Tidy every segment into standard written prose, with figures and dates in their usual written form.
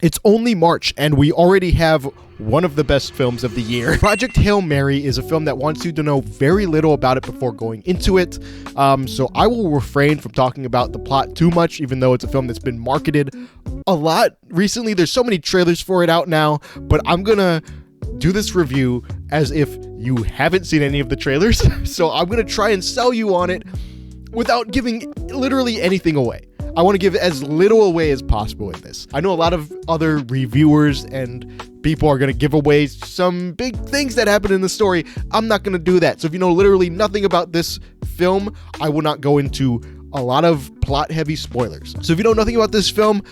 It's only March and we already have one of the best films of the year. Project Hail Mary is a film that wants you to know very little about it before going into it. So I will refrain from talking about the plot too much, even though it's a film that's been marketed a lot recently. There's so many trailers for it out now, but I'm gonna do this review as if you haven't seen any of the trailers. So I'm gonna try and sell you on it without giving literally anything away. I want to give as little away as possible in this. I know a lot of other reviewers and people are going to give away some big things that happen in the story. I'm not going to do that. So if you know literally nothing about this film, I will not go into a lot of plot heavy spoilers. So if you know nothing about this film,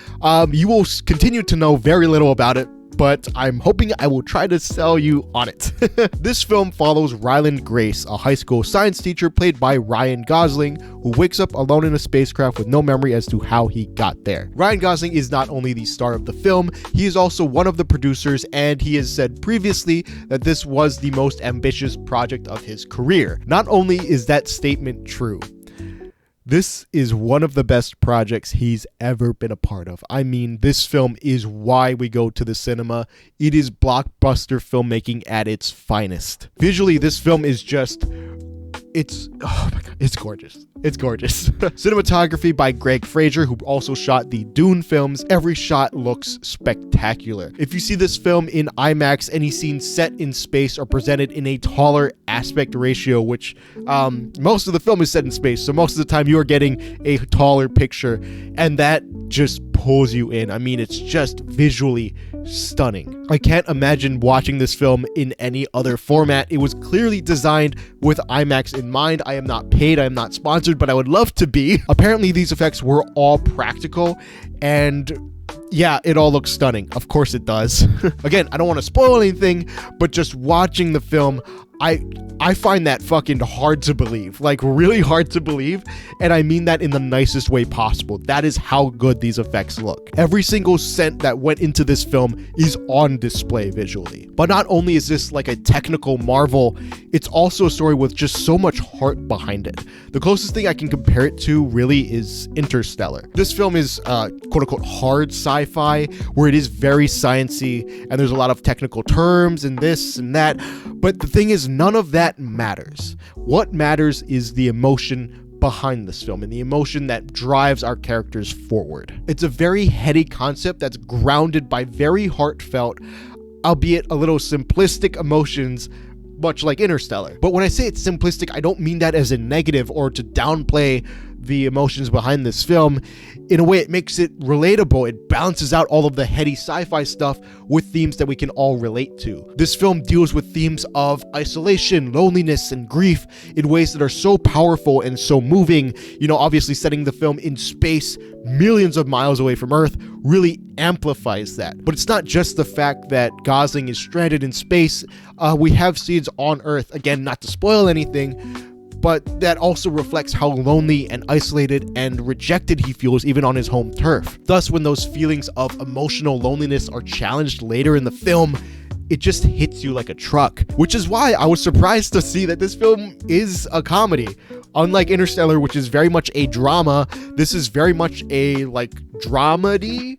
you will continue to know very little about it, but I'm hoping I will try to sell you on it. This film follows Ryland Grace, a high school science teacher played by Ryan Gosling, who wakes up alone in a spacecraft with no memory as to how he got there. Ryan Gosling is not only the star of the film, he is also one of the producers, and he has said previously that this was the most ambitious project of his career. Not only is that statement true, this is one of the best projects he's ever been a part of. I mean, this film is why we go to the cinema. It is blockbuster filmmaking at its finest. Visually, this film is just, oh my God, it's gorgeous. It's gorgeous. Cinematography by Greg Fraser, who also shot the Dune films. Every shot looks spectacular. If you see this film in IMAX, any scenes set in space are presented in a taller aspect ratio, which most of the film is set in space, so most of the time you are getting a taller picture, and that just pulls you in. I mean, it's just visually stunning. I can't imagine watching this film in any other format. It was clearly designed with IMAX in mind. I am not paid, I am not sponsored, but I would love to be. Apparently these effects were all practical, and yeah, it all looks stunning. Of course it does. Again, I don't want to spoil anything, but just watching the film, I find that fucking hard to believe, like really hard to believe, and I mean that in the nicest way possible. That is how good these effects look. Every single cent that went into this film is on display visually. But not only is this like a technical marvel, it's also a story with just so much heart behind it. The closest thing I can compare it to really is Interstellar. This film is quote unquote hard sci-fi, where it is very sciencey and there's a lot of technical terms and this and that, but the thing is, none of that matters. What matters is the emotion behind this film and the emotion that drives our characters forward. It's a very heady concept that's grounded by very heartfelt, albeit a little simplistic emotions, much like Interstellar. But when I say it's simplistic, I don't mean that as a negative or to downplay the emotions behind this film. In a way, it makes it relatable. It balances out all of the heady sci-fi stuff with themes that we can all relate to. This film deals with themes of isolation, loneliness, and grief in ways that are so powerful and so moving. You know, obviously setting the film in space, millions of miles away from Earth, really amplifies that. But it's not just the fact that Gosling is stranded in space. We have scenes on Earth, again, not to spoil anything, but that also reflects how lonely and isolated and rejected he feels even on his home turf. Thus, when those feelings of emotional loneliness are challenged later in the film, it just hits you like a truck, which is why I was surprised to see that this film is a comedy. Unlike Interstellar, which is very much a drama, this is very much a like dramedy.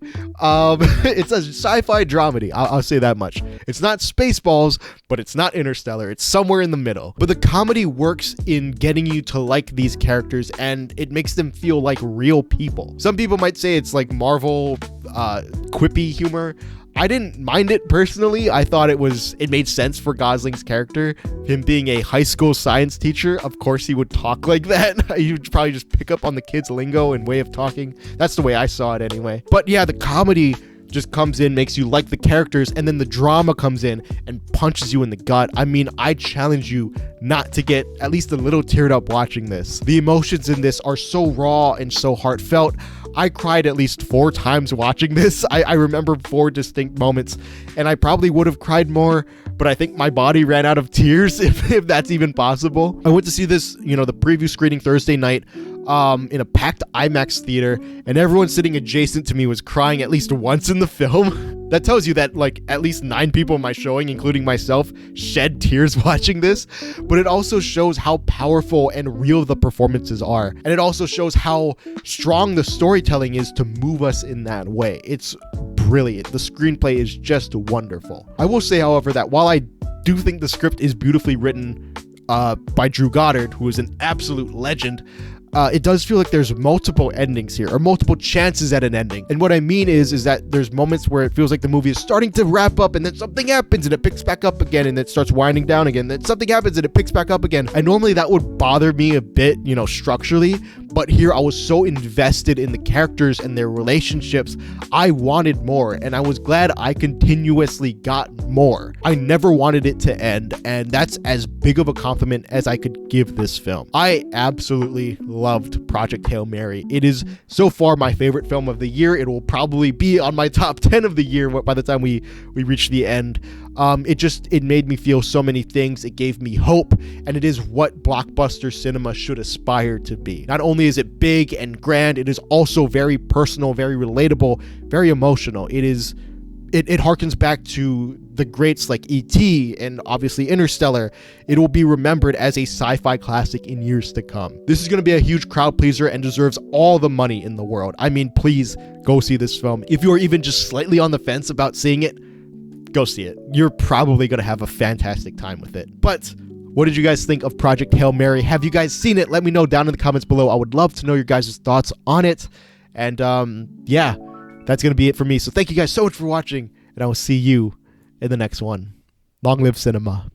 It's a sci-fi dramedy. I'll say that much. It's not Spaceballs, but it's not Interstellar. It's somewhere in the middle. But the comedy works in getting you to like these characters, and it makes them feel like real people. Some people might say it's like Marvel quippy humor. I didn't mind it personally. I thought it made sense for Gosling's character. Him being a high school science teacher, of course he would talk like that. He would probably just pick up on the kids' lingo and way of talking. That's the way I saw it anyway. But yeah, the comedy just comes in, makes you like the characters, and then the drama comes in and punches you in the gut. I mean, I challenge you not to get at least a little teared up watching this. The emotions in this are so raw and so heartfelt. I cried at least 4 times watching this. I remember 4 distinct moments, and I probably would have cried more, but I think my body ran out of tears, if that's even possible. I went to see this, the preview screening Thursday night in a packed IMAX theater, and everyone sitting adjacent to me was crying at least once in the film. That tells you that like at least 9 people in my showing, including myself, shed tears watching this. But it also shows how powerful and real the performances are. And it also shows how strong the storytelling is to move us in that way. It's brilliant. The screenplay is just wonderful. I will say, however, that while I do think the script is beautifully written by Drew Goddard, who is an absolute legend, it does feel like there's multiple endings here, or multiple chances at an ending. And what I mean is that there's moments where it feels like the movie is starting to wrap up, and then something happens and it picks back up again, and it starts winding down again. Then something happens and it picks back up again. And normally that would bother me a bit, structurally, but here I was so invested in the characters and their relationships. I wanted more, and I was glad I continuously got more. I never wanted it to end, and that's as big of a compliment as I could give this film. I absolutely loved Project Hail Mary. It is so far my favorite film of the year. It will probably be on my top 10 of the year by the time we reach the end. It made me feel so many things. It gave me hope, and it is what blockbuster cinema should aspire to be. Not only is it big and grand, it is also very personal, very relatable, very emotional. It harkens back to the greats like E.T. and obviously Interstellar. It will be remembered as a sci-fi classic in years to come. This is going to be a huge crowd pleaser and deserves all the money in the world. I mean, please go see this film. If you are even just slightly on the fence about seeing it, go see it. You're probably going to have a fantastic time with it. But what did you guys think of Project Hail Mary? Have you guys seen it? Let me know down in the comments below. I would love to know your guys' thoughts on it. And yeah, that's going to be it for me. So thank you guys so much for watching, and I will see you in the next one. Long live cinema.